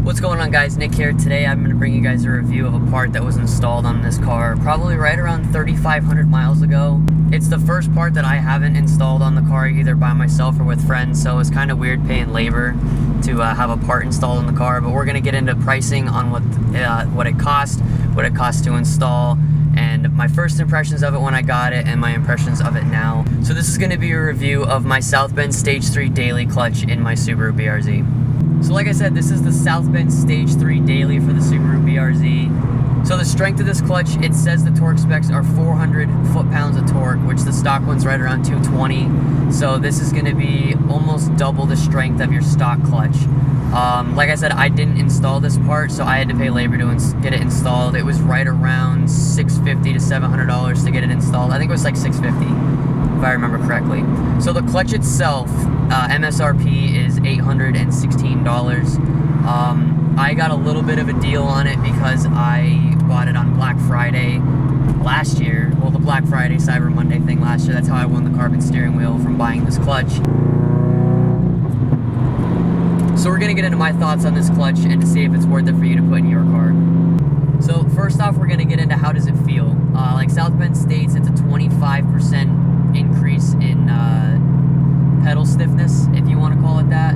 What's going on, guys? Nick here. Today I'm going to bring you guys a review of a part that was installed on this car probably right around 3,500 miles ago. It's the first part that I haven't installed on the car either by myself or with friends, so it's kind of weird paying labor to have a part installed on the car, but we're going to get into pricing on what it cost to install, and my first impressions of it when I got it and my impressions of it now. So this is going to be a review of my Southbend Stage 3 daily clutch in my Subaru BRZ. So like I said, this is the Southbend Stage 3 daily for the Subaru BRZ. So the strength of this clutch, it says the torque specs are 400 foot-pounds of torque, which the stock one's right around 220. So this is going to be almost double the strength of your stock clutch. Like I said, I didn't install this part, so I had to pay labor to get it installed. It was right around $650 to $700 to get it installed. I think it was like $650, if I remember correctly. So the clutch itself, MSRP is $816. I got a little bit of a deal on it because I bought it on Black Friday last year. Well, the Black Friday Cyber Monday thing last year. That's how I won the carbon steering wheel from buying this clutch. So we're going to get into my thoughts on this clutch and to see if it's worth it for you to put in your car. So first off, we're going to get into how does it feel. Like Southbend states, it's a 25% increase in pedal stiffness, if you want to call it that.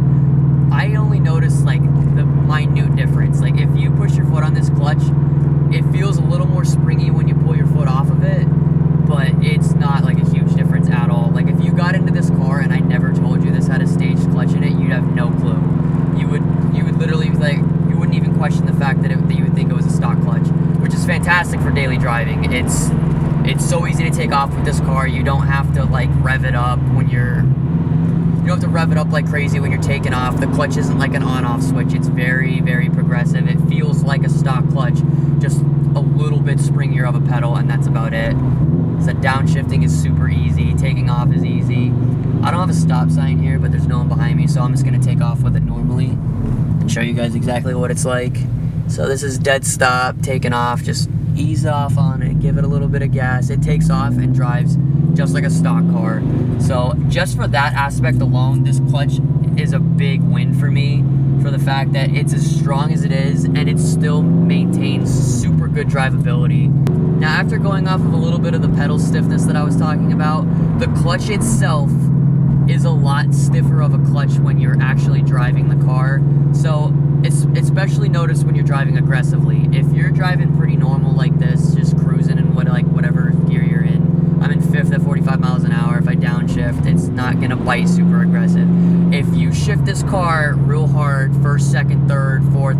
I only noticed like the minute difference. Like if you push your foot on this clutch, it feels a little more springy when you pull your foot off of it, but it's not like a huge difference at all. Like if you got into this car and I never told you this had a staged clutch in it, you'd have no clue. You would literally, like, you wouldn't even question the fact that you would think it was a stock clutch, which is fantastic for daily driving. It's so easy to take off with this car. You don't have to like rev it up when you don't have to rev it up like crazy when you're taking off. The clutch isn't like an on-off switch. It's very, very progressive. It feels like a stock clutch, just a little bit springier of a pedal, and that's about it. So downshifting is super easy. Taking off is easy. I don't have a stop sign here, but there's no one behind me, so I'm just going to take off with it normally and show you guys exactly what it's like. So this is dead stop, taking off, just ease off on it, give it a little bit of gas. It takes off and drives just like a stock car. So just for that aspect alone, this clutch is a big win for me, for the fact that it's as strong as it is and it still maintains super good drivability. Now, after going off of a little bit of the pedal stiffness that I was talking about, the clutch itself is a lot stiffer of a clutch when you're actually driving the car. So it's especially noticed when you're driving aggressively. If you're driving pretty normal like this, just cruising in whatever gear you're in, I'm in fifth at 45 miles an hour. If I downshift, it's not gonna bite super aggressive. If you shift this car real hard, first, second, third, fourth,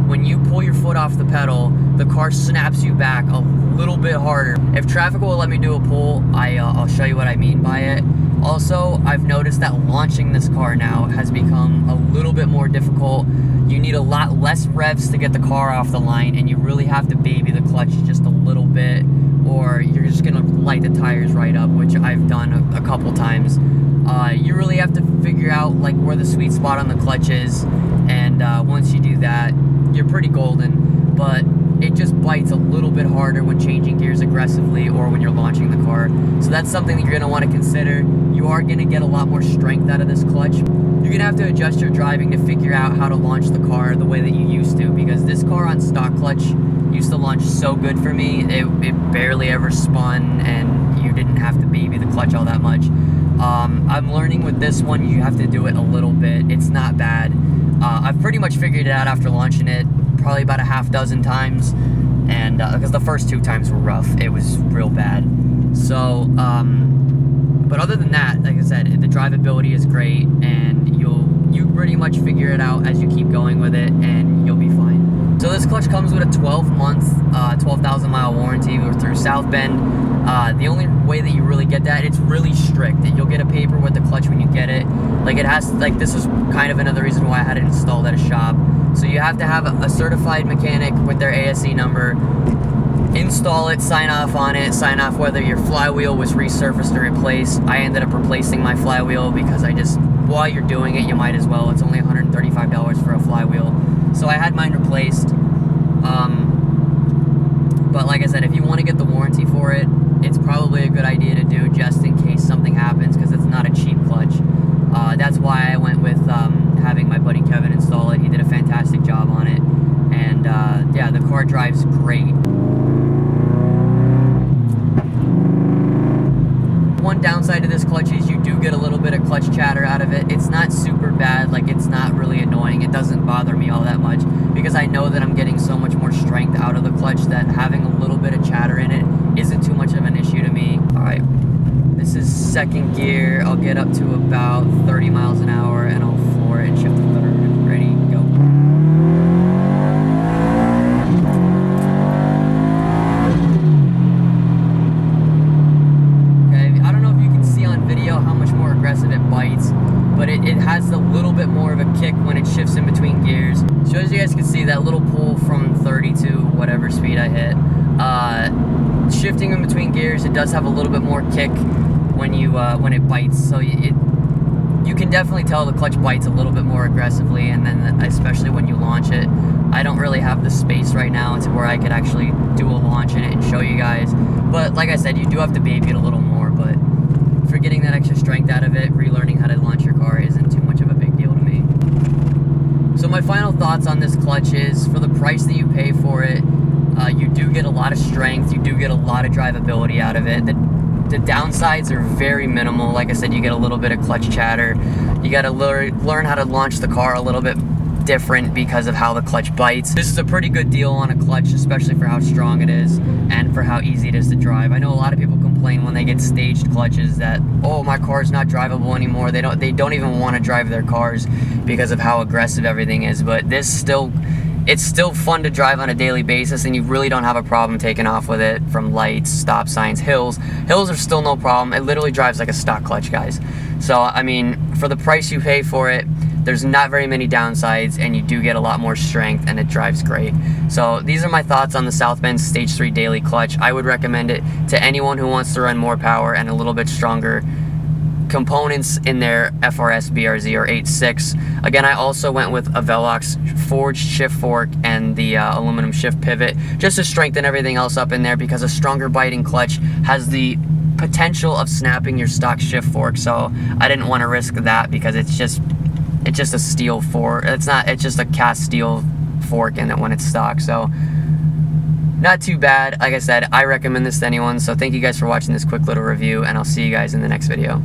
when you pull your foot off the pedal, the car snaps you back a little bit harder. If traffic will let me do a pull, I'll show you what I mean by it. Also, I've noticed that launching this car now has become a little bit more difficult. You need a lot less revs to get the car off the line, and you really have to baby the clutch just a little bit, or you're just gonna light the tires right up, which I've done a couple times. You really have to figure out like where the sweet spot on the clutch is, and once you do that, you're pretty golden. But it just bites a little bit harder when changing gears aggressively or when you're launching the car. So that's something that you're going to want to consider. You are going to get a lot more strength out of this clutch. You're going to have to adjust your driving to figure out how to launch the car the way that you used to, because this car on stock clutch used to launch so good for me. It barely ever spun, and you didn't have to baby the clutch all that much. I'm learning with this one, you have to do it a little bit. It's not bad. I've pretty much figured it out after launching it probably about a half dozen times, and because the first 2 times were rough, it was real bad. So but other than that, like I said, the drivability is great, and you pretty much figure it out as you keep going with it, and you'll be fine. So this clutch comes with a 12-month 12,000 mile warranty through Southbend. The only way that you really get that, it's really strict. You'll get a paper with the clutch when you get it. Like it has, like this is kind of another reason why I had it installed at a shop. So you have to have a certified mechanic with their ASE number, install it, sign off on it, sign off whether your flywheel was resurfaced or replaced. I ended up replacing my flywheel because while you're doing it, you might as well. It's only $135 for a flywheel. So I had mine replaced. But like I said, if you want to get the warranty for it, it's probably a good idea to do just in case something happens, because it's not a cheap clutch. That's why I went with having my buddy Kevin install it. He did a fantastic job on it. car drives great. One downside to this clutch is you do get a little bit of clutch chatter out of it. It's not super bad, like it's not really annoying. It doesn't bother me all that much because I know that I'm getting so much more strength out of the clutch that having a little bit of chatter in it isn't too much of an issue to me. All right, this is second gear. I'll get up to about 30 miles an hour and I'll floor it and shift to third. Ready, go. Video how much more aggressive it bites, but it has a little bit more of a kick when it shifts in between gears. So as you guys can see, that little pull from 30 to whatever speed I hit, shifting in between gears, it does have a little bit more kick when it bites. So you can definitely tell the clutch bites a little bit more aggressively, and then especially when you launch it. I don't really have the space right now to where I could actually do a launch in it and show you guys, but like I said, you do have to baby it a little more. But for getting that extra strength out of it, relearning how to launch your car isn't too much of a big deal to me. So my final thoughts on this clutch is, for the price that you pay for it, you do get a lot of strength, you do get a lot of drivability out of it. The downsides are very minimal. Like I said, you get a little bit of clutch chatter. You got to learn how to launch the car a little bit different because of how the clutch bites. This is a pretty good deal on a clutch, especially for how strong it is and for how easy it is to drive. I know a lot of people complain when they get staged clutches that, oh, my car's not drivable anymore. They don't even want to drive their cars because of how aggressive everything is. But it's still fun to drive on a daily basis, and you really don't have a problem taking off with it from lights, stop signs, hills. Hills are still no problem. It literally drives like a stock clutch, guys. So I mean, for the price you pay for it, there's not very many downsides, and you do get a lot more strength, and it drives great. So these are my thoughts on the Southbend Stage 3 Daily Clutch. I would recommend it to anyone who wants to run more power and a little bit stronger components in their FRS BRZ or 8.6. Again, I also went with a Velox forged shift fork and the aluminum shift pivot just to strengthen everything else up in there, because a stronger biting clutch has the potential of snapping your stock shift fork. So I didn't want to risk that, because it's just a steel fork. It's just a cast steel fork in it when it's stock. So not too bad. Like I said, I recommend this to anyone. So thank you guys for watching this quick little review, and I'll see you guys in the next video.